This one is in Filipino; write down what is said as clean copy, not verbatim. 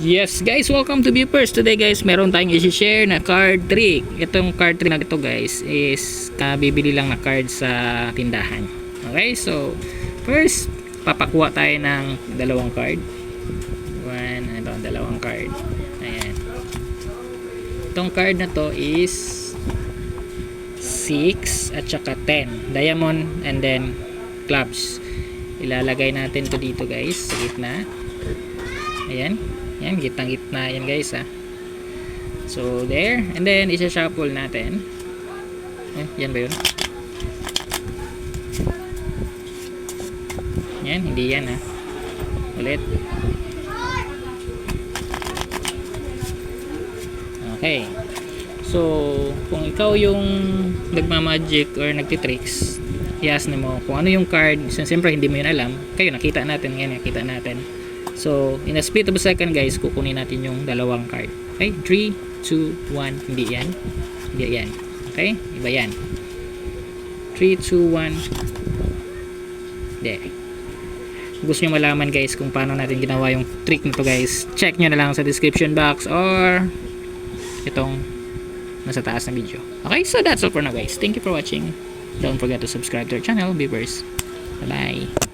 Yes guys, welcome to Viewers. Today guys, meron tayong i-share na card trick. Itong card trick na ito guys is bibili lang na card sa tindahan. Okay, so first, papakuha tayo ng dalawang card. Dalawang card. Ayan. Itong card na to is 6 at saka 10. Diamond and then clubs. Ilalagay natin to dito guys, sa gitna. Ayan. Yan, gitang-gitna yan guys ha. So there, and then isa-shuffle natin. Yan ba yun? Yan, hindi yan ha. Ulit. Okay. So, kung ikaw yung nagmamagic or nagtitricks, i-ask mo kung ano yung card. Siyempre hindi mo yun alam. Kayo, nakita natin. Ngayon, nakita natin. So, in a split of a second guys, kukunin natin yung dalawang card. Okay? 3, 2, 1. Hindi yan. Hindi yan. Okay? Iba yan. 3, 2, 1. There. Gusto nyo malaman guys kung paano natin ginawa yung trick nito guys, check nyo na lang sa description box or itong nasa taas ng video. Okay? So, that's all for now guys. Thank you for watching. Don't forget to subscribe to our channel, Viewers. Bye-bye.